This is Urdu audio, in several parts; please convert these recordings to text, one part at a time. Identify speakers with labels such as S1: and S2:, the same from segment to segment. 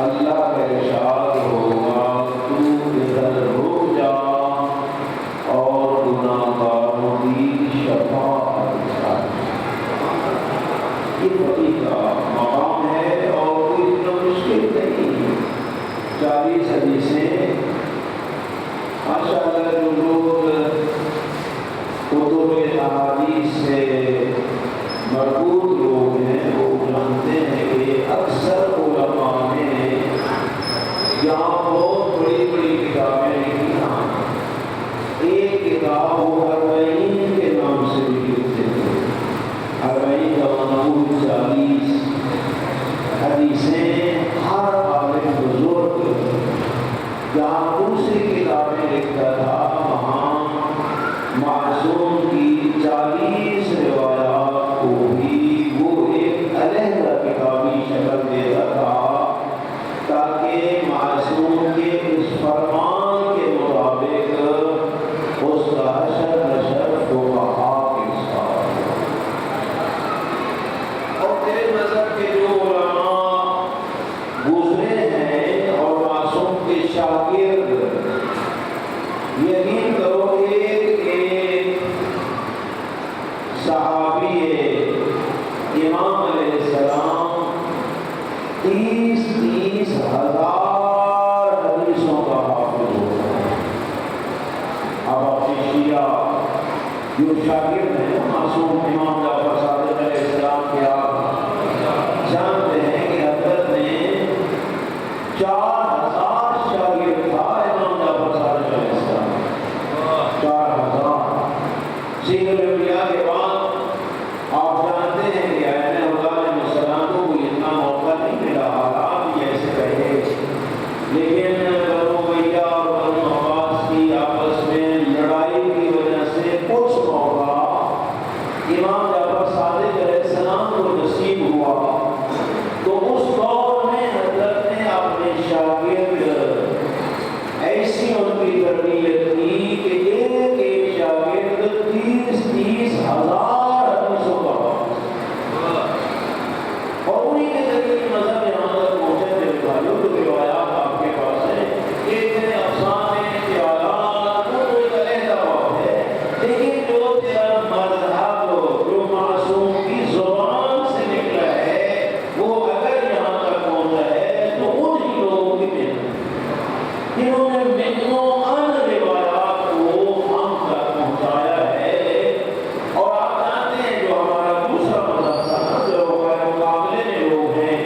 S1: اللہ کا ارشاد ہوگا تو ادھر رک حدیثیں ماشاء اللہ جو لوگ کتب احادیث سے مربوط لوگ ہیں وہ جانتے ہیں کہ اکثر علماء نے یہاں بہت بڑی بڑی کتابیں لکھی ہیں۔ ایک کتاب وہ اربعین کے نام سے بھی لکھتے تھے، اربعین کا مضمون 40 حدیثیں ہر عالم بزرگ جہاں دوسری کتابیں لکھتا تھا وہاں معصوم کی 40 روایات کو بھی وہ ایک علیحدہ کتابی شکل دیتا تھا تاکہ معصوم کے اس فرمان کے مطابق اس کا حشر نشر فقہا کے ساتھ ہو۔ اور تیرے مذہب کے جو علماء گزرے ہیں اور معصوم کے شاگرد، یقین کرو ایک صحابی امام علیہ السلام 30 ہزار حدیثوں کا حافظ ہوتا ہے۔ اب آپ شیعہ جو شاگرد ہیں معصوم امام جعفر صادق علیہ السلام کے آپ جانتے ہیں کہ حضرت نے 4000 شاگرد تھا امام جعفر صادق علیہ السلام، 4000 سید الانبیاء کے بعد آپ جانتے ہیں کہ ائمہ خدا علیہ السلام کو کوئی اتنا موقع نہیں ملا، آپ بھی ایسے کہے، لیکن بنو امیہ اور بنو عباس کی آپس میں لڑائی کی وجہ سے کچھ موقع امام جعفر صادق علیہ السلام کو نصیب ہوا، تو اس دور میں حضرت نے اپنے شاگرد ایسی ان کی تربیت کی کہ ایک ایک شاگرد 30 ہزار حدیثوں کا اور انہی کے ذریعے مذہب یہاں تک پہنچے تھے بھائیوں۔ جو روایات آپ کے پاس ہیں ایک ہے افسانے خیالات، وہ ایک علیحدہ بات ہے، لیکن جو تیرا مذہب جو معصوم کی زبان سے نکلا ہے وہ اگر یہاں تک پہنچا ہے تو انہی لوگوں کی محنت جنہوں نے متنوں ان روایات کو ہم تک پہنچایا ہے۔ اور آپ جانتے ہیں جو ہمارا دوسرا مذہب تھا نا، جو ہمارے مقابلے میں لوگ ہیں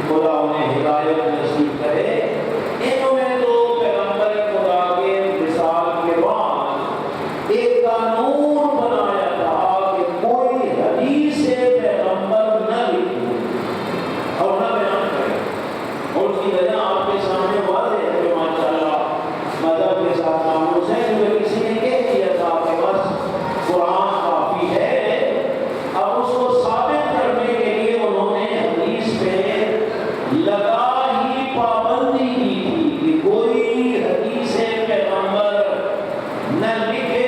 S1: خدا انہیں ہدایت نصیب کرے، انہوں نے تو پیغمبر خدا کے وصال کے بعد ایک قانون بنایا تھا کہ کوئی حدیث پیغمبر نہ لکھے اور نہ بیان کرے، اور اس کی وجہ آپ کے سامنے واضح ہے جو ماشاءاللہ مذہب کے ساتھ معمول ہے۔ جو کسی نے کہہ دیا تھا کہ بس قرآن کافی ہے، اب اس کو ثابت کرنے کے لیے انہوں نے حدیث پہ لگا ہی پابندی کی تھی کہ کوئی حدیث پیغمبر نہ لکھے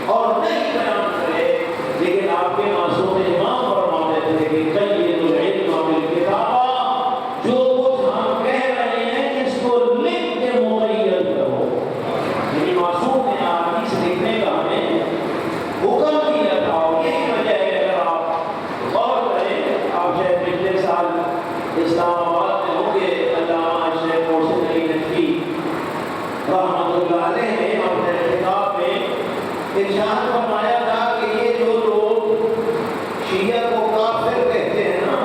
S1: اور نہ ہی بیان کرے، لیکن آپ کے معصوم امام فرماتے تھے کہ قید العلم بالکتابہ، جو کچھ ہم کہہ رہے ہیں اس کو لکھ کے مقید کرو۔ یعنی معصوم نے حدیث لکھنے کا ہمیں حکم دیا تھا، اور یہی وجہ ہے اگر آپ غور کریں، آپ شاید پچھلے سال اسلام آباد میں ہوں گے، علامہ شیخ محسن علی نقوی رحمۃ اللہ علیہ نے اپنے خطاب میں ارشاد فرمایا تھا کہ یہ جو لوگ شیعہ کو کافر کہتے ہیں نا،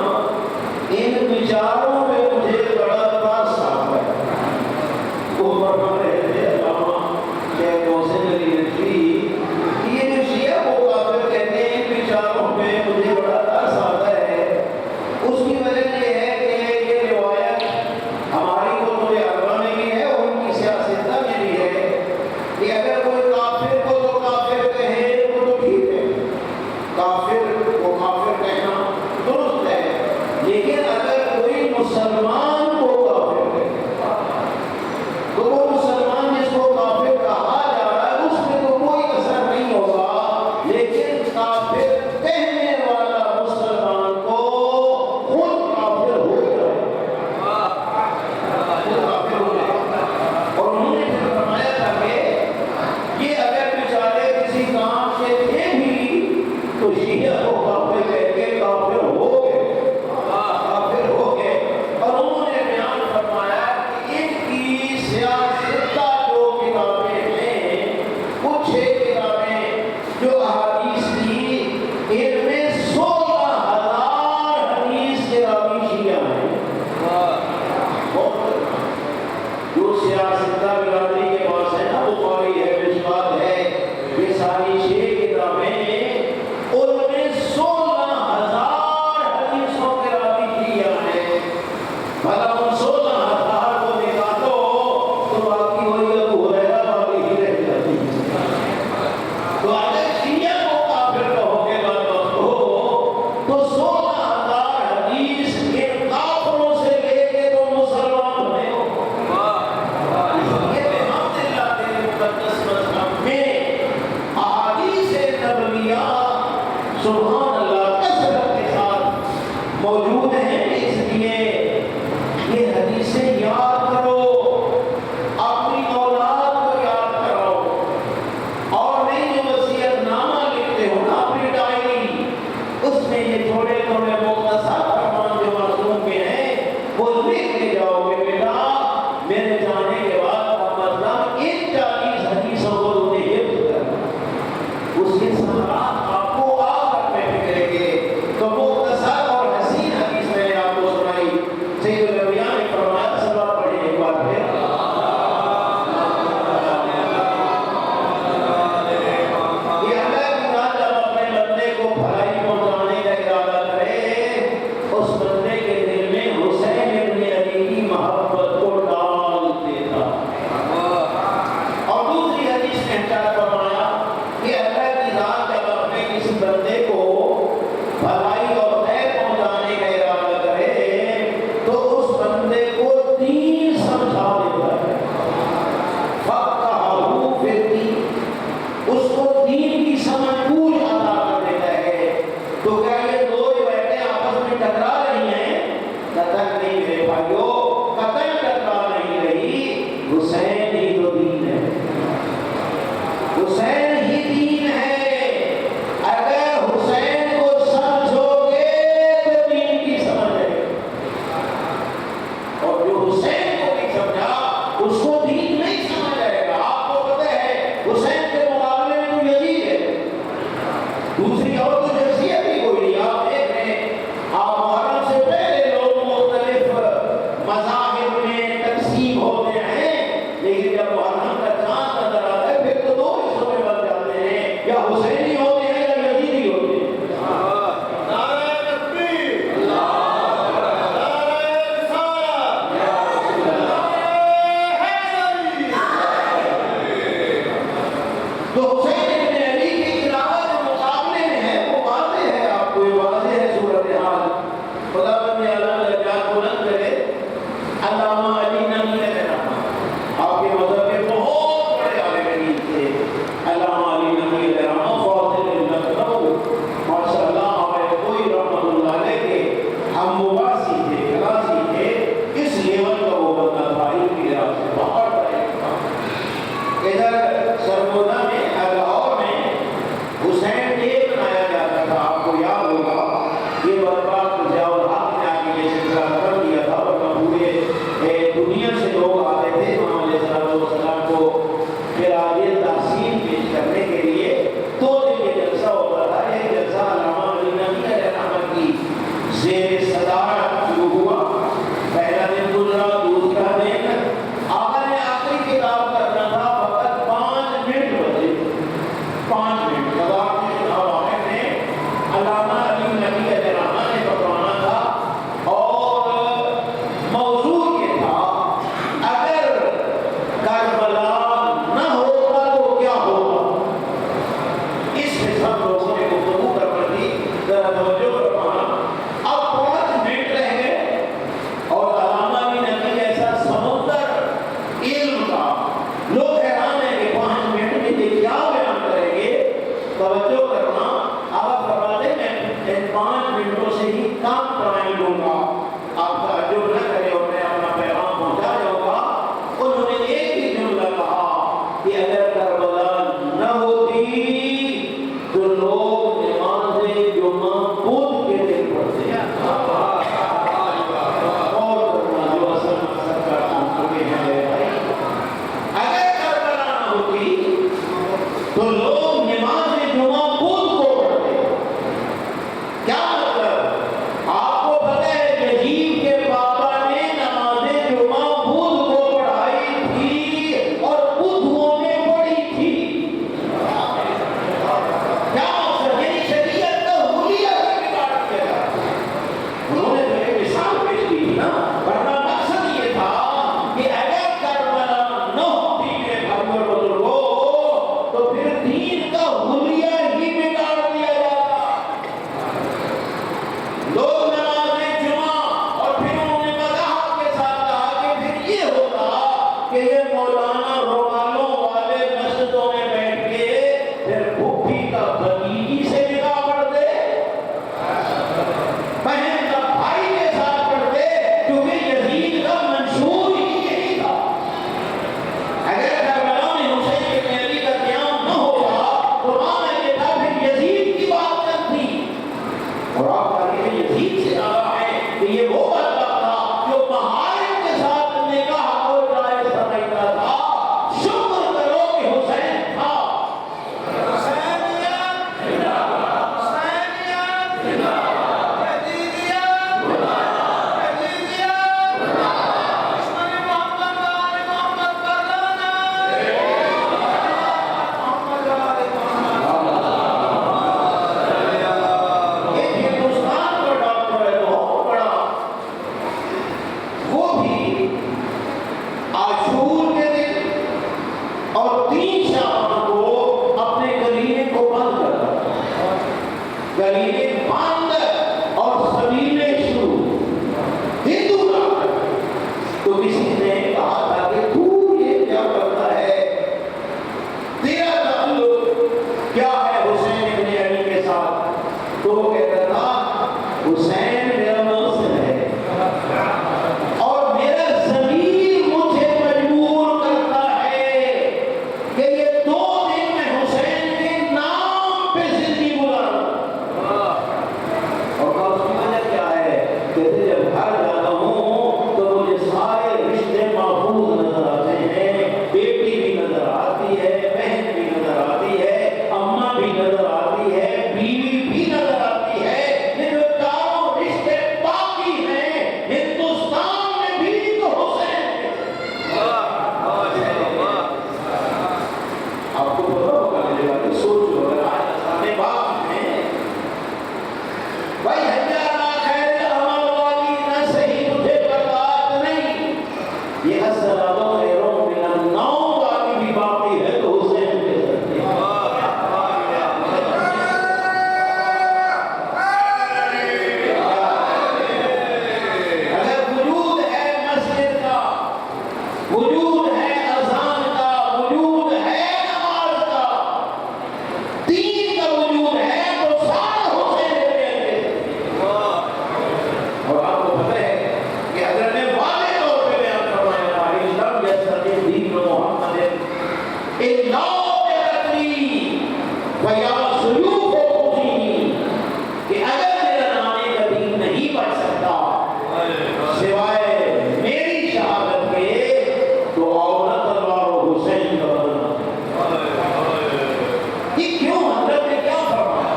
S1: ان بیچاروں میں مجھے بڑا ترس آتا ہے۔ وہ فرما رہے تھے علامہ شیخ محسن علی نقوی، یہ جو شیعہ کو کافر کہتے ہیں ان بیچاروں میں مجھے بڑا ترس آتا ہے۔ اس کی وجہ یہ ہے کہ یہ روایت ہماری کتب اربعہ میں بھی ہے اور ان کی سیاستہ میں بھی ہے کہ اگر کوئی کافر کو تو کافر کہے وہ تو ٹھیک ہے، کافر کو کافر کہنا درست ہے، لیکن اگر کوئی مسلمان کو کافر کہے تو وہ مسلمان جب محرم کا چاند نظر آتا ہے پھر تو دو حصوں میں بن جاتے ہیں، یا حسینی ہوتے ہیں یا یزیدی ہوتے ہیں۔ نعرہ تکبیر، نعرہ رسالت، نعرہ حیدری۔ تو حسین ابن علی کی تلاوت جو مقابلے میں ہے وہ واضح ہے، آپ کو یہ واضح ہے صورتحال۔ خدا بندے علم درجات بلند کرے۔ علامہ علی نبی علیہ الرحمہ آپ کے مذہب کے بہت بڑے عالم دین تھے۔ علامہ علی نبی علیہ الرحمہ فاضل لکھنؤ ماشاء اللہ ہمارے کوئی رحمۃ اللہ علیہ کے ہم مباسی تھے، کلاسی تھے، اس لیول کا وہ بندہ تھا، علم کی لحاظ سے بہت بڑا علم تھا۔ ادھر سرگودا میں لاہور میں حسین ڈے بنایا جاتا تھا، آپ کو یاد ہوگا، یہ برباد ضیاء الحق نے آگے یہ سلسلہ کر دیا تھا، ورنہ پورے دنیا سے لوگ آتے تھے امام علیہ السلام کو خراج تحسین پیش کرنے کے لیے۔ 2 دن یہ جلسہ ہوتا تھا۔ ایک جلسہ علامہ علی نبی علیہ الرحمہ کی زیر صدارت شروع ہوا، پہلا دن گزرا، دوسرا دن آقا نے آخری کتاب کرنا تھا، فقط 5 منٹ بچے، 5 منٹ جواب میں واحد نے علامہ علی نبی علیہ الرحمہ نے بتانا تھا، اور موضوع یہ تھا اگر کربلا نہ ہوگا تو کیا ہوگا۔ اس میں سب لوگوں نے گفتگو کر دی، ذرا توجہ فرمانا۔ اب 5 منٹ رہ گئے اور علامہ علی نبی ایسا سمندر علم کا، لوگ حیران ہیں کہ 5 منٹ میں یہ کیا بیان کریں گے۔ توجہ کرنا، آپ فرماتے ہیں میں ان 5 منٹوں سے ہی کام کرائیں لوں گا، آپ تعجب نہ کریں اور میں اپنا پیغام پہنچا جاؤں گا۔ انہوں نے ایک ہی جملہ کہا، کہ اگر میرا نام قدیم نہیں پڑھ سکتا سوائے میری شہادت کے تو عورت تلوار و حسین کا بدلنا. یہ کیوں حضرت نے کیا فرمایا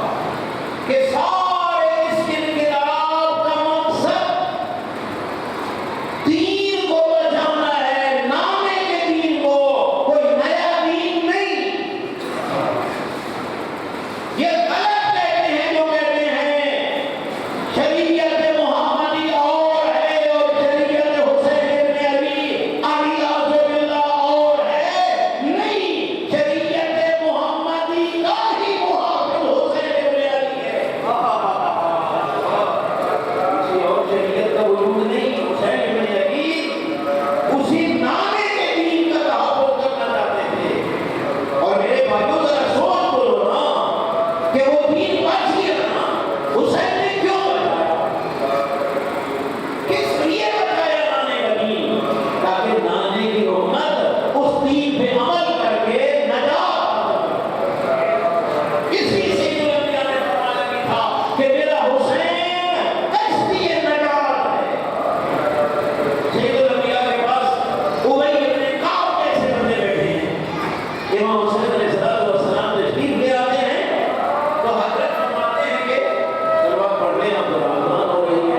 S1: کہ سارے اس انقلاب کا مقصد دین کو بچانا ہے, نامے کے دین کو, کوئی نیا دین نہیں. یہ غلط کہتے ہیں جو کہتے ہیں شریعت محمدی اور ہے اور شریعت حسین ابن علی اعوذ باللہ اور ہے. نہیں, شریعت محمدی کا ہی محافظ حسین ابن علی ہے. کسی اور شریعت کا وجود نہیں. حسین ابن علی اسی نامے کے دین کا تحفظ کرنا چاہتے تھے. اور میرے بھائیوں ذرا سوچ بولو نا کہ وہ دین بچ گیا نا, حسین نے کیوں بچایا, کس لیے بچایا نانے کا دین؟ تاکہ نانے کی امت اس دین پہ عمل کر کے نجات حاصل کرے. اسی سے جو انبیاء نے فرمایا بھی تھا کہ میرا حسین کشتی نجات ہے. سید الانبیاء کے پاس ابی ابن کعب جیسے بندے بیٹھے ہیں. امام حسین علیہ السلام تشریف لے آتے ہیں تو حضرت فرماتے ہیں کہ چلو آپ پڑھ لیں, اب اذان ہو رہی ہے.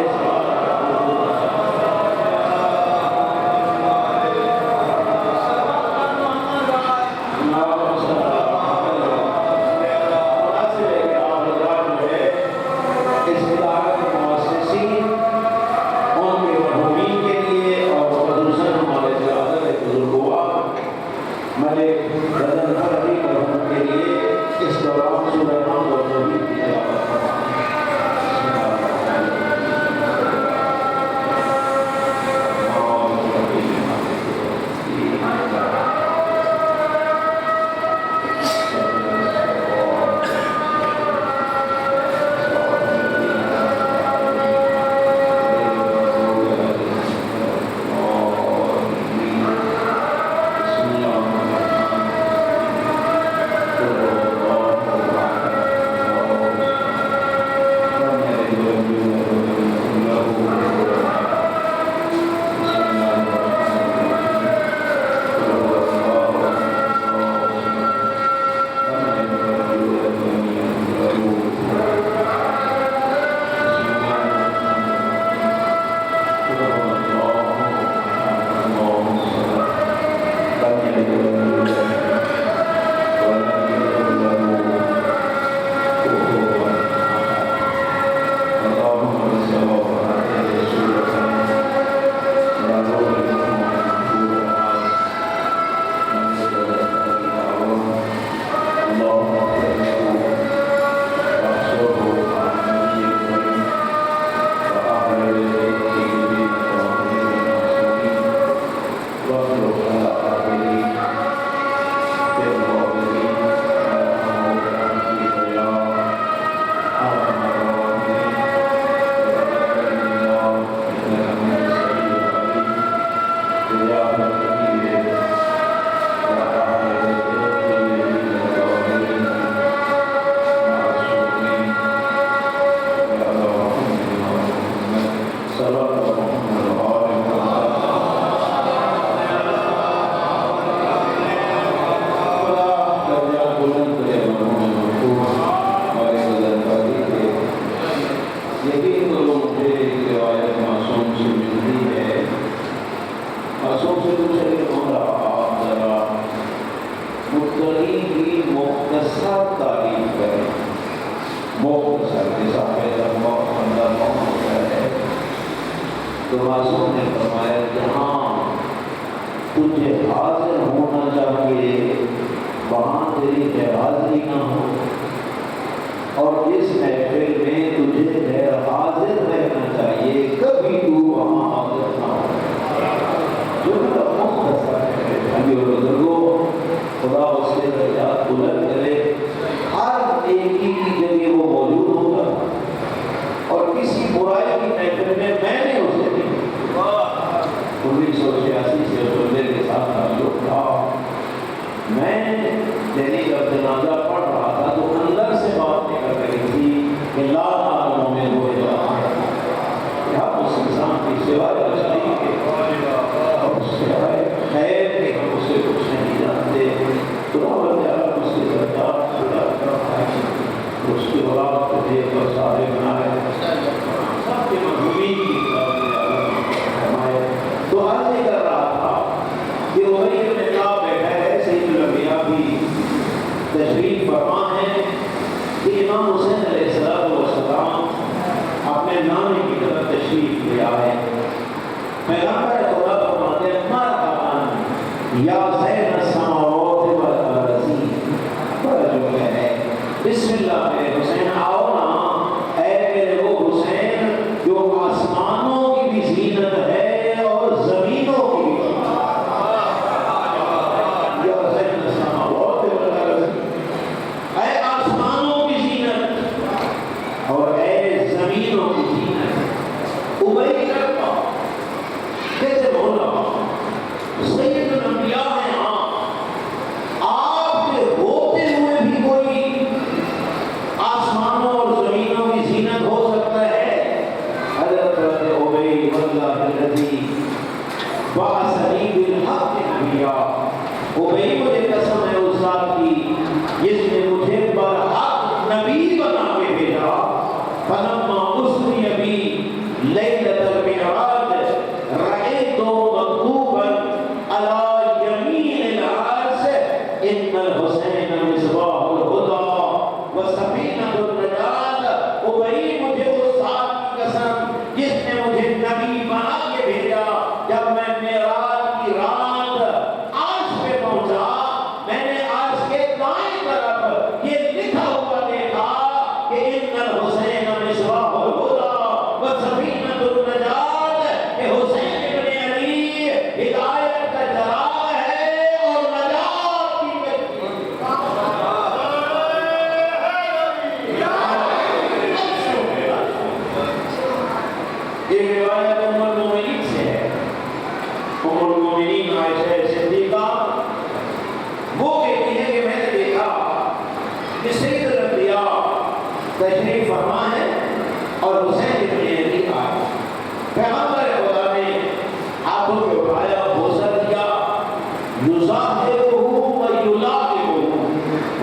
S1: اس ادارے کے مؤسسین ان کے مرحومین کے لیے اور خصوصاً ہمارے زیادہ بزرگوار ملک غضنفر علی مرحوم کے لیے اس دوران سورہ نام و توحید کی تلاوت تو معصوم نے فرمایا جہاں تجھے حاضر ہونا چاہیے وہاں تیری غیر حاضری نہ ہو, اور جس محفل میں تجھے غیر حاضر رہنا چاہیے کبھی تو وہاں حاضر نہ ہو. جو میرا مختصر ہے بھائی اور بزرگوں, خدا اس کے درجات بلند کرے. ہر نیکی کی جگہ وہ موجود ہوگا اور کسی برائی کی محفل میں نے اسے 1986 سے اس بندے کے ساتھ تعلق تھا. میں دہلی کا جنازہ پڑھ رہا تھا تو اندر سے بات نکل رہی تھی کہ لا تعلم من هو کیا اس انسان کی سوائے بچائی کے اور سوائے خیر کے ہم اسے کچھ نہیں جانتے. خدا تعالیٰ اس کے درجات خدا کرتا ہے، اس کی اولاد کو دیکھ کر سارے بنائے سب کے مضمون کی فرمائے. تو عرض یہ کر رہا تھا کہ وہی میں کیا بیٹھا ہے سید الانبیاء بھی تشریف فرما ہے کہ امام حسین علیہ السلام اپنے نانے کی طرف تشریف لے آئے. پیغمبر خدا فرماتے ہیں مرحبا یا زین السماوات والارض، بڑا جو ہے بسم اللہ میرے حسین آؤ نا، اے میرے وہ حسین جو آسمانوں کی بھی زینت ہے اور زمینوں کی بھی. یا زین السماوات والارض، اے آسمانوں کی زینت اور اے زمینوں کی زینت. ابئی کرتا کیسے بولا سید الانبیاء ہیں، آپ کے ہوتے ہوئے بھی کوئی آسمانوں اور زمینوں کی زینت ہو سکتا ہے. حضرت ابی واللہ الذی بعثنی بالحق نبیا، ابی مجھے قسم ہے اس ذات کی جس نے مجھے برحق نبی بنا کے بھیجا. فلما اسری بی لیلۃ المعراج رأیت مکتوبا علی یمین العرش ان الحسین مصباح الہدی وسفینۃ النجات. ابئی مجھے اس ذات کی قسم جس نے مجھے نبی بنا کے بھیجا. جب میں معراج کی رات عرش پہ پہنچا، میں نے عرش کے دائیں طرف یہ لکھا ہوا دیکھا کہ ان الحسین مصباح الہدی وسفینۃ النجات، کہ حسین ابن علی ہدایت کا چراغ ہے اور نجات کی کشتی. یہ روایت ام المومنین سے ہے. ام المومنین عائشہ صدیقہ وہ کہتی ہے کہ میں نے دیکھا کہ سید الانبیاء تشریف فرما ہے اور حسین ابن علی آئے. پیغمبر خدا نے ہاتھوں پہ اٹھایا، بوسہ دیا، یظاہرہ و یلاقہ.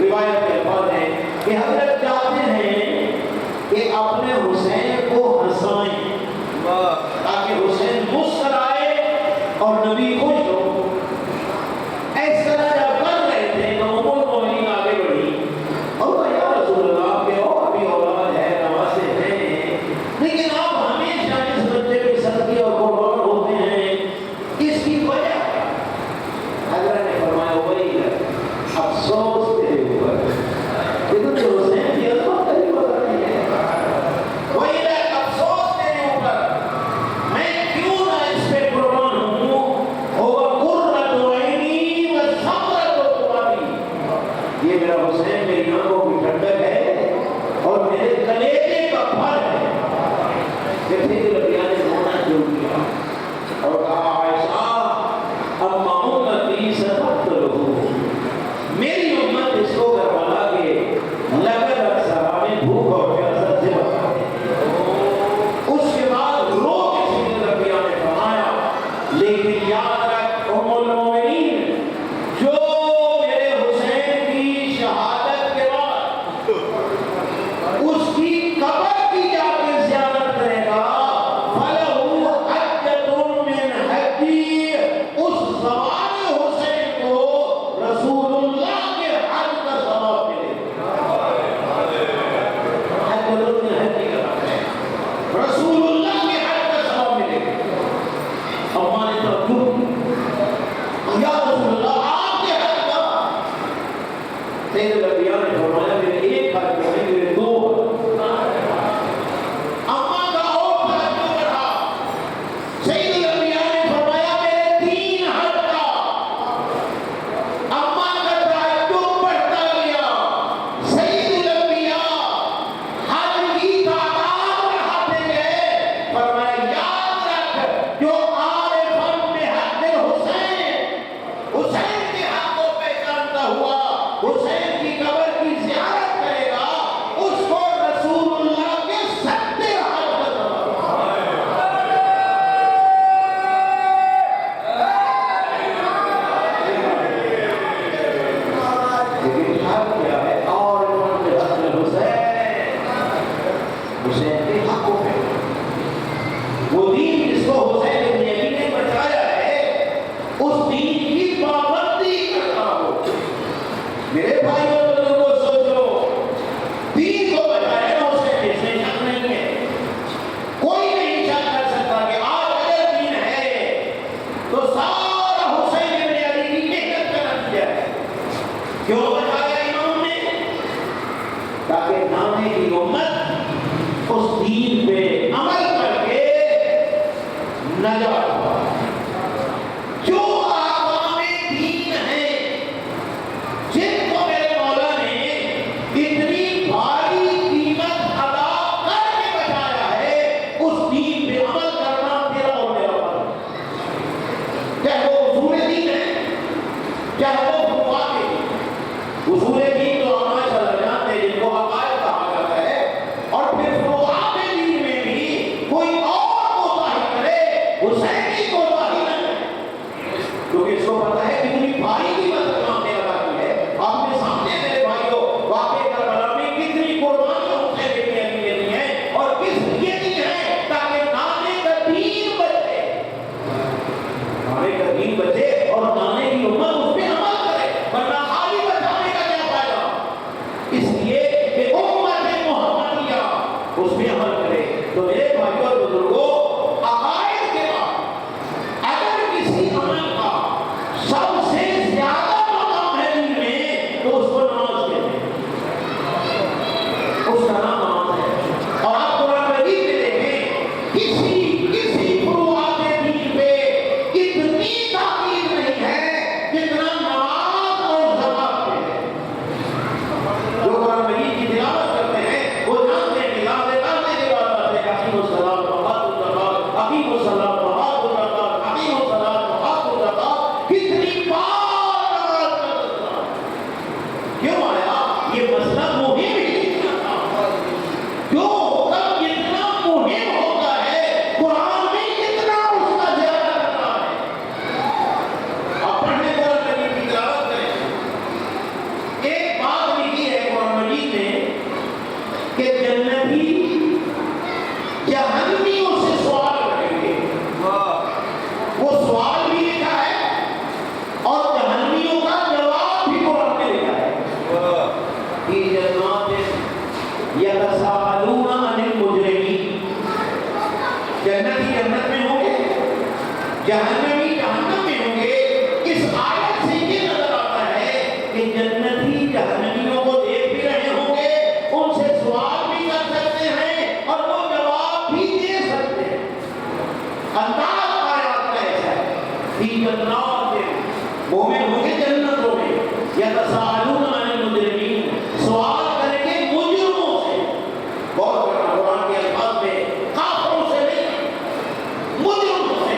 S1: روایت کے الفاظ ہیں کہ حضرت چاہتے ہیں کہ اپنے حسین کو ہنسائیں تاکہ حسین مسکرائے اور نبی خوش ہو. اس طرح جب کر رہے تھے تو ام المومنین آگے بڑھی اور یا رسول اللہ کے اور بھی اولاد ہے، نواسے ہیں، لیکن آپ ہمیشہ اس بچے کی صدقے اور قربان ہوتے ہیں، اس کی وجہ کیا؟ حضرت نے فرمایا وہی افسوس تیرے اوپر کہ تجھے حسین کی عظمت کا بھی پتہ نہیں ہے. وہی افسوس تیرے اوپر، میں کیوں نہ اس پہ قربان ہوں. ہوگا قرۃ عینی و ثمرۃ فؤادی، یہ میرا حسین میری آنکھوں کی ٹھنڈک ہے اور میرے کلیجے کا پھل ہے. کہ سید الانبیاء نے رونا شروع کیا اور کہا عائشہ اما امتی ستقتلہ، میری امت اس کو کربلا کے لگن اکثرا میں بھوک اور پیاست سے بتا دے. اس کے بعد رو کے سید الانبیاء نے فرمایا لیکن یاد رکھ ام المومنین، جو میرے حسین کی شہادت کے بعد اس کی قبر کی جا کے زیارت کرے گا کیوں بچایا امام نے؟ تاکہ نانے کی امت اس دین پہ عمل کر کے نجات پائے۔ جو احکام دین ہیں جن کو میرے مولا نے اتنی بھاری قیمت ادا کر کے بچایا ہے، اس دین پہ عمل کرنا تیرا اور میرا فرض ہے۔ چاہے وہ اصول دین ہے، چاہے وہ فروعات دین۔ اصول دین تو ہم ماشاءاللہ جانتے ہیں جن کو عقائد کہا جاتا ہے، اور پھر فروعات دین میں بھی کوئی اور کوتاہی کرے حسینی کوتاہی نہ کرے، کیونکہ اس کو پتہ ہے کتنی بھاری قیمت امام نے ادا کی ہے۔ آپ کے سامنے میرے بھائیوں واقعہ کربلا میں کتنی قربانیاں حسین نے دی ہیں، اور کس لیے دی ہیں؟ تاکہ نانے کا دین بچے، نانے کا دین بچے اور نانے کی امت اس پہ عمل کرے، ورنہ خالی بچانے کا کیا فائدہ؟ اس لیے کہ امت محمدیہ اس پہ عمل کرے۔ تو میرے بھائیوں اور بزرگوں، عقائد کے بعد اگر کسی عمل کا سب سے زیادہ مقام ہے دین میں تو اس کو نماز کہتے ہیں، اس کا نام نماز ہے۔ اور آپ قرآن مجید میں دیکھیں کسی فروعات دین پہ اتنی تاکید نہیں ہے جتنا نماز اور زکات پہ ہے۔ جو قرآن مجید کی تلاوت کرتے ہیں وہ جانتے ہیں کہ لازے کے بعد آتے ہیں اقیم الصلاۃ وآتوا الزکاۃ، اقیم الصلاۃ وآتوا الزکاۃ، اقیم الصلاۃ وآتوا الزکاۃ۔ کتنی بار نماز کا تذکرہ کیوں آیا؟ یہ مسئلہ مہم ہی اتنا تھا، کیوں کب اتنا مہم ہوتا ہے قرآن میں اتنا اس کا زیادہ کرنا ہے۔ آپ پڑھنے قرآن مجید کی تلاوت کریں، ایک بات لکھی ہے قرآن مجید میں کہ جنتی جہنمیوں سے سوال کریں گے۔ وہ سوال بھی لکھا ہے اور جہنمیوں کا جواب بھی قرآن میں لکھا ہے۔ فی جنات یتساءلون عن المجرمین، جنتی جنت میں ہوں گے، جہنمی جہنم میں ہوں گے۔ اس آیت سے یہ نظر آتا ہے کہ جنتی جہنمیوں کو دیکھ بھی رہے ہوں گے، ان سے سوال بھی کر سکتے ہیں اور وہ جواب بھی دے سکتے ہیں۔ انداز آیات کا ایسا ہے، فی جنات مومن ہوں گے جنتوں میں، یتساءلون عن المجرمین، سوال کریں گے مجرموں سے۔ بہت بڑا قرآن کے الفاظ میں کافروں سے نہیں، مجرموں سے۔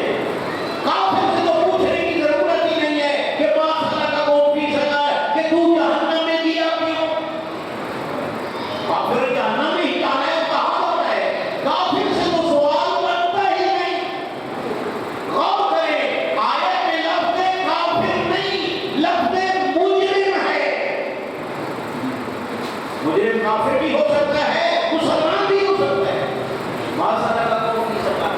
S1: کافر سے تو پوچھنے کی ضرورت ہی نہیں ہے کہ ما سلککم فی سقر، کہ تو جہنم میں گیا کیوں؟ کافر جہنم میں ہی جانا ہے، کہاں ہوتا ہے؟ کافر سے تو سوال کرتا ہی نہیں۔ غور کریں، آیت میں لفظ کافر نہیں، لفظ مجرم ہے۔ مجرم کافر بھی ہو سکتا ہے، مسلمان بھی ہو سکتا ہے۔ ما سلککم فی سقر،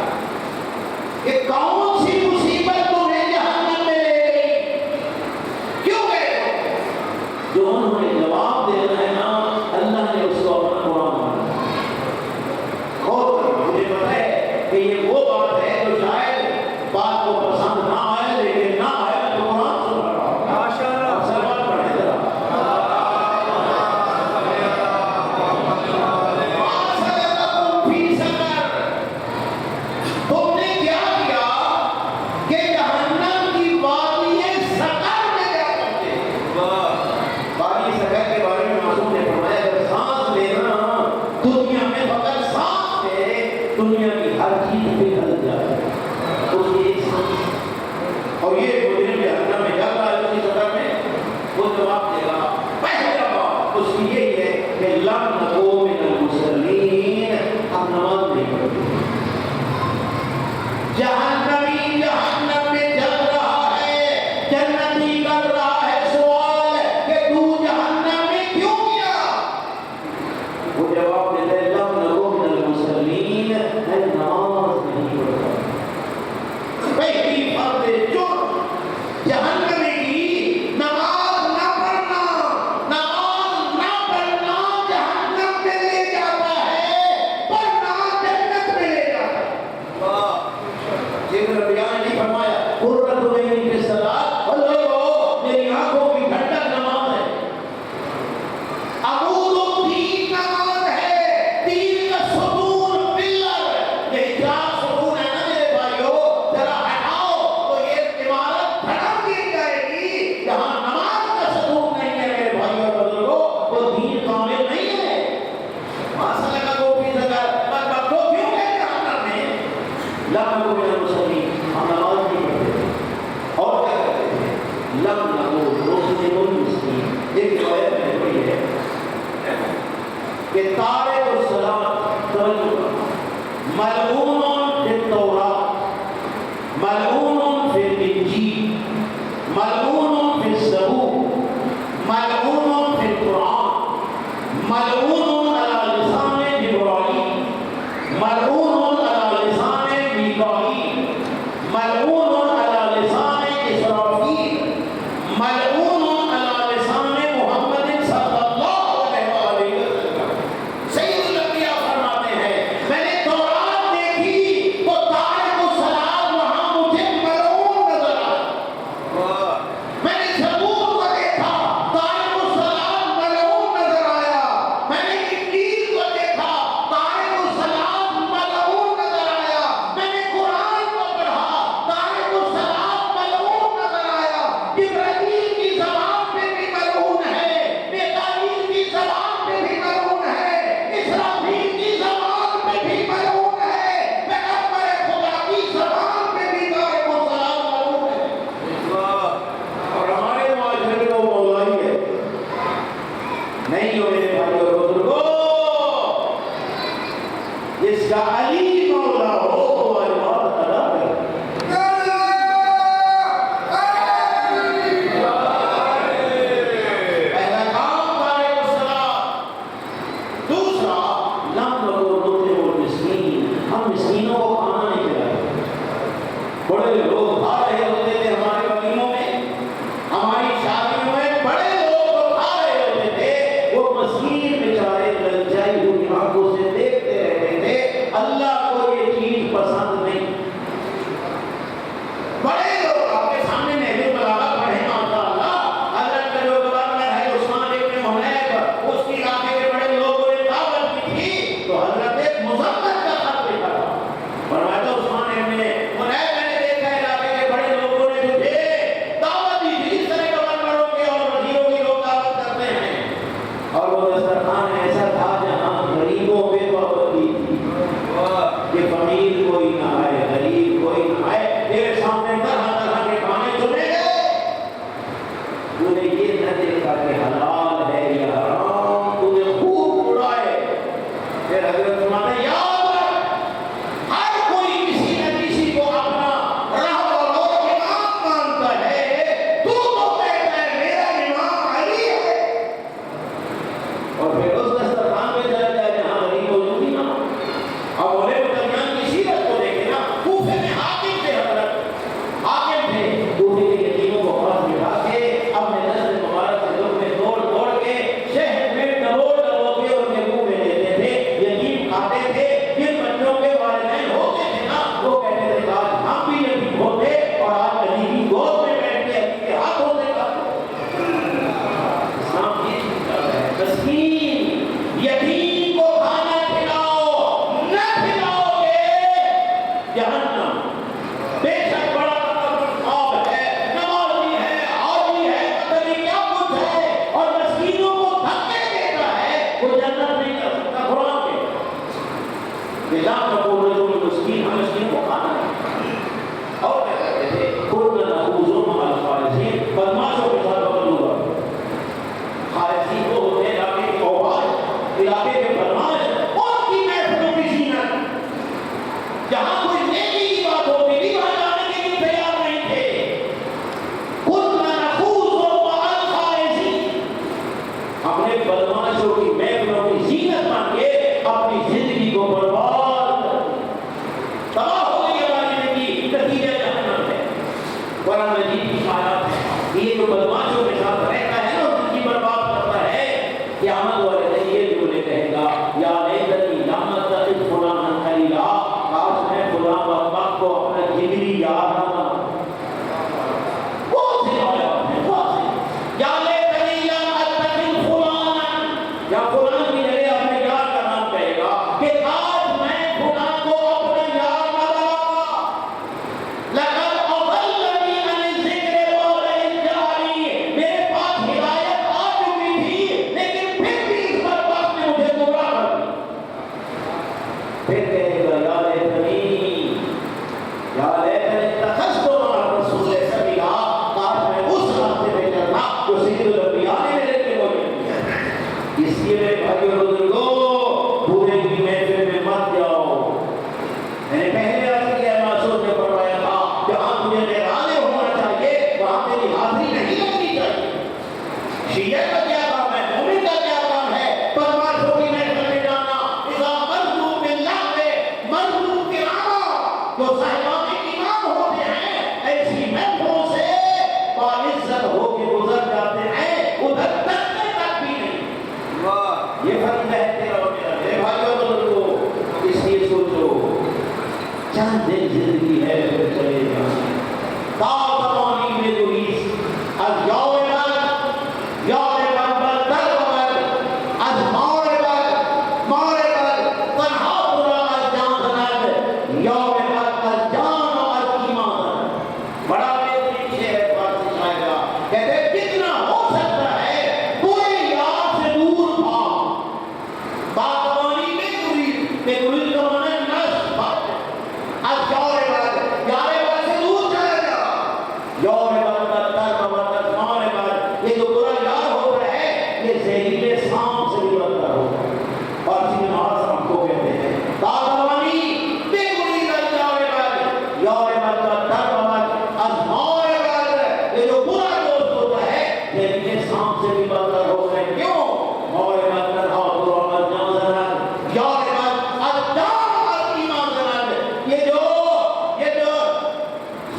S1: کہ کون سی مصیبت تمہیں جہنم میں لے گئی، کیوں گئے ہو؟ جو انہوں نے جواب دینا ہے نا، اللہ نے اس کو اپنا قرآن مانا۔ غور کرو، مجھے پتہ ہے کہ یہ وہ بات ہے جو شاید بات کو پسند نہ آئے، لیکن نہ آئے میں تو قرآن سن رہا ہوں۔ اب سر بات پڑھیں ذرا۔ ما سلککم فی سقر، تم نے کیا کیا کہ جہنم کی وادی سقر میں جا پہنچے؟ وادی سقر کے بارے میں معصوم نے فرمایا اگر سانس لینا دنیا میں فقط سانس لے، دنیا کی ہر چیز پہ ڈل جائے، اس کی ایک سانس۔ اور یہ مجرم جہنم میں جل رہا ہے اسی سقر میں، وہ جواب دے گا، پہلا بات اس کی یہی ہے کہ لم نکو من المصلین، ہم نماز نہیں پڑھتے۔ جہنمی جہنم میں جل رہا ہے، جنتی کر رہا ہے سوال کہ تو جہنم میں کیوں گیا؟ وہ جواب دیتا ہے لم نکو من المصلین، میں نماز نہیں پڑھتا۔ پہلی فرض جرم جہنم کی نماز نہ پڑھنا کہ تارک الصلاۃ ملعون فی التوراۃ، ملعون فی الانجیل، ملعون فی الزبور، ملعون فی القرآن، ملعون علی لسان جبرائیل، ملعون علی لسان میکائیل، ملعون علی لسان اسرافیل، ملعون علی لسان محمد صلی اللہ علیہ وسلم۔ سید الانبیاء فرماتے ہیں میں نے تورات دیکھی تو تارک الصلاۃ وہاں مجھے ملعون نظر آیا، میں نے زبور کو دیکھا تارک الصلاۃ ملعون نظر آیا، میں نے انجیل کو دیکھا تارک الصلاۃ ملعون نظر آیا، میں نے قرآن کو پڑھا تارک الصلاۃ ملعون نظر آیا۔ ابراہیم کی زبان پہ بھی ملعون ہے، میکائیل کی زبان پہ بھی ملعون ہے، اسرافیل کی زبان پہ بھی ملعون ہے، پیغمبر خدا کی زبان پہ بھی تارک الصلاۃ ملعون ہے۔ اور ہمارے معاشرے میں وہ مولا ہی ہے نہیں ہو میرے بھائی اور بزرگوں، جس کا علی مولا ہو وہ عبادت ادا کرے۔ پہلا کام تارک الصلاۃ۔ دوسرا لم نطعم المسکین، ہم مسکینوں کو کھانا نہیں کھلائے۔ بڑے لوگ کھا رہے ہوتے تھے ہمارے ولیموں میں، ہماری شادیوں میں بڑے لوگ کھا رہے ہوتے تھے، وہ مسکین بیچارے للچائی ہوئی آنکھوں سے دیکھتے رہتے تھے، اللہ کو یہ چیز پسند نہیں۔ بڑے لوگ آپ کے سامنے نہج البلاغہ پڑھے ماشاءاللہ، حضرت کا جو گورنر ہے عثمان ابن حنیف، اس کی علاقے کے بڑے لوگوں نے دعوت کی تھی تو حضرت مزمل کا خط لکھا تھا، فرمایا تھا عثمان ابن حنیف میں نے دیکھا علاقے کے بڑے لوگوں نے مجھے دعوت دی تھی، اس طرح گورنروں کے اور وزیروں کی لوگ دعوت کرتے ہیں، اور وہ دسترخوان ایسا تھا جہاں غریبوں پہ دعوت دی تھی کہ فقیر کوئی نہ آئے، غریب کوئی نہ آئے، تیرے سامنے طرح طرح کے کھانے چنے گئے، تو نے یہ نہ دیکھا کہ حلال ہے یا حرام، تو نے خوب اڑائے۔ پھر حضرت عثمان نے یاد رکھ، ہر کوئی کسی نہ کسی کو اپنا رہبر اور امام مانتا ہے، تو کہتا ہے میرا امام علی ہے، اور پھر اس دسترخوان پہ چلا جائے جہاں غریب موجود ہی نہ ہو۔ اب بولے مسلمان کی سیرت کو دیکھیں نا، کوفے میں حاکم تھے، حضرت حاکم تھے، کوفے کے یتیموں کو پاس بٹھا کے اپنے نسل مبارک سے دل میں توڑ توڑ کے شہد میں ڈبو ڈبو کے ان کے منہ میں دیتے تھے، یتیم کھاتے تھے۔ جن بچوں کے والدین ہوتے تھے نا وہ کہتے تھے کاش ہم بھی یتیم ہوتے اور آج علی کی گود میں بیٹھ کے علی کے ہاتھوں سے کھاتے۔ اسلام یہ سکھاتا ہے مسکین یتیم کو کھانا کھلاؤ، نہ کھلاؤ گے جہنم۔ بے شک بڑا خواب ہے، نمازی ہے، حاجی ہے، پتہ نہیں کیا کچھ ہے، اور مسکینوں کو دھکے دیتا ہے، وہ جنت نہیں کر سکتا۔ قرآن کے لا تقول رجل مسکین، ہم مسکین کو کھانا نہیں۔ اور کیا کہتے تھے کنا نعوذ مع الخائزین، بدماشوں کے ساتھ بغل ہوا۔ خائزین وہ ہوتے ہیں علاقے کے اوباش، علاقے کے بدماش، ان کی محفلوں کی زینت، جہاں کوئی نیکی کی بات ہوتی تھی وہاں جانے کے لیے تیار نہیں تھے۔ کنا نعوذ مع الخائزین، اپنے بدماشوں کی محفلوں کی زینت مان کے اپنی زندگی کو برباد کر دیا۔ تباہ ہو گئی ہماری زندگی، نتیجہ جہنم ہے۔ قرآن مجید کی آیات ہے، یہ جو بدماشوں کے ساتھ رہتا ہے نا زندگی برباد کرتا ہے، قیامت والے دن یہ جملے کہے گا یا لیتنی لم اتخذ فلانا خلیلا، کاش میں فلاں بدبخت کو اپنا جگری یار نہ بناؤں۔ کون سی آیات ہے؟ کون سی؟ یا لیتنی لم اتخذ فلانا، یا فلاں کی جگہ اپنے یار کا نام کہے گا کہ کاش میں فلاں کو اپنا یار نہ بناتا۔ لقد اضلنی عن الذکر بعد اذ جاءنی، میرے پاس ہدایت آ چکی تھی لیکن پھر بھی اس بدبخت نے مجھے گمراہ کر دیا۔ پھر کہے گا یا لیتنی اتخذت مع الرسول سبیلا، کاش میں اس راستے پہ چلتا جو سید الانبیاء نے میرے لیے بولی۔ اس لیے میرے بھائیو اور بزرگوں
S2: شیعہ کا کیا کام ہے، مومن کا کیا کام ہے؟ بدماشوں کی محفل میں جانا، اذا مرضوا باللغو مرضوا کراما، جو صاحبان ایمان ہوتے ہیں ایسی محفلوں سے باعزت ہو کے گزر جاتے ہیں، ادھر تکنے تک بھی نہیں۔ یہ فرق ہے تیرا اور میرا۔ میرے بھائیوں بزرگوں، اس لیے سوچو چند دن زندگی ہے پھر چلے جانا۔ تاؤ میں دوریس از یوم از ماربت تنہا برا از جان زند یوم از جان و از ایمان۔ بڑا بہترین شعر ہے فارسی شاعر کا، کہتے ہیں کتنا ہو سکتا ہے کوئی یار سے دور تھا، باغبانی میں دوریس کا معنی نس بات ہے، از یار سے دور چلا جا، یوم یہ جو برا یار ہوتا ہے یہ زہریلے سانپ سے بھی بدتر ہوتا ہے، اور جن ناز ہم کو کہتے ہیں باغبانی بے گریز از یوم از ماربت، یہ جو برا دوست ہوتا ہے زہریلے سانپ سے بھی بدتر ہوتا ہے۔ کیوں؟ ماربت تنہا برا از جان زند یوم از جان و از ایمان زند۔ یہ جو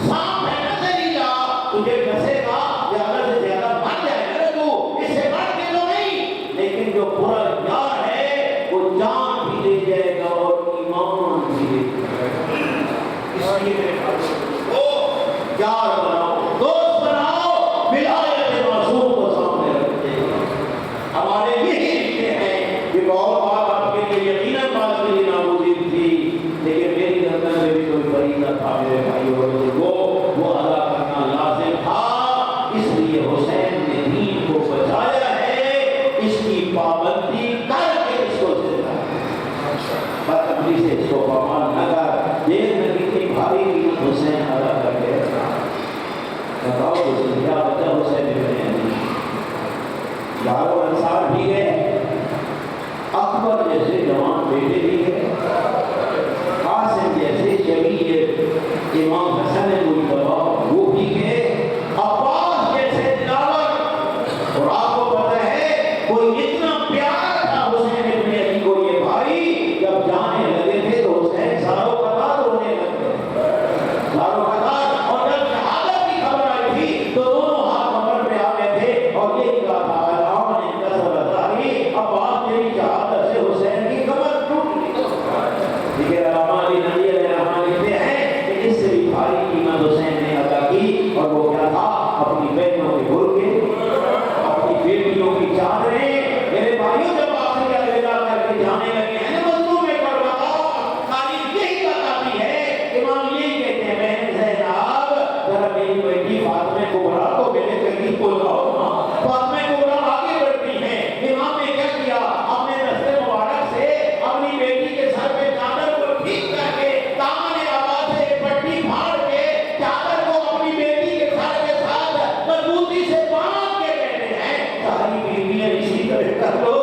S2: سانپ ہے نا زہریلا، تجھے ڈسے گا یا اللہ سے زیادہ مر جائے گا تو اس سے بڑھ کے تو نہیں، لیکن جو برا یار ہے وہ جان بھی لے جائے گا اور ایمان بھی لے جائے گا۔ اس لیے میرے بھائیو یار بناؤ، دوست بناؤ، ولایت معصوم کو سامنے رکھتے ہیں۔ ہمارے یہی رشتے ہیں، یہ بہت بات آپ کے لیے یقیناً بات کے لیے نامزید تھی، لیکن میری گردن میں بھی کوئی فریضہ تھا میرے بھائیو اور بزرگوں، وہ ادا کرنا لازم تھا۔ اس لیے حسین نے دین کو بچایا ہے، اس کی پابندی کر کے اس کو زندہ بدعملی سے اس کو پامال نہ کر۔ دیکھ میں کتنی بھاری قیمت حسین ادا کر کے رکھا۔ بتاؤ حسین کیا وجہ حسین نے یارو انصار بھی گئے، اکبر جیسے جوان بیٹے بھی گئے، قاسم جیسے شبیر امام حسن مجتبی وہ بھی گئے، عباس جیسے دلاور، اور آپ کو پتہ ہے کوئی اتنا پیارا تھا حسین ابن علی کو یہ بھائی، جب جانے لگے تھے تو حسین زاروں قطار رونے لگے، زاروں قطار، اور جب شہادت کی خبر آئی تھی تو دونوں ہاتھ کمر پہ آ گئے تھے اور یہی کہا تھا عباس تیری شہادت سے حسین کی کمر ٹوٹ گئی۔ لیکن علامہ علی ندوی علیہ الرحمہ لکھتے ہیں کہ اس سے بھی بھاری قیمت حسین نے ادا کی، اور وہ کیا تھا؟ اپنی بہنوں کے برقعے، اپنی بیٹیوں کی چادریں۔ میرے بھائیوں جب آپ سے الوداع کر کے جانے لگے ہیں نا مظلوم کربلا، تاریخ یہی بتاتی ہے، امام یہی کہتے ہیں بہن زینب ذرا میری بیٹی فاطمہ کبریٰ کو میرے قریب بلاؤ نا۔ فاطمہ کبریٰ آگے بڑھتی ہیں، امام نے کیا کیا؟ اپنے دستے مبارک سے اپنی بیٹی کے سر پہ چادر کو ٹھیک کر کے دامن عباس سے پٹی پھاڑ کے چادر کو اپنی بیٹی کے سر کے ساتھ مضبوطی سے باندھ کے کہتے ہیں ساری بیویاں اسی طرح کر لو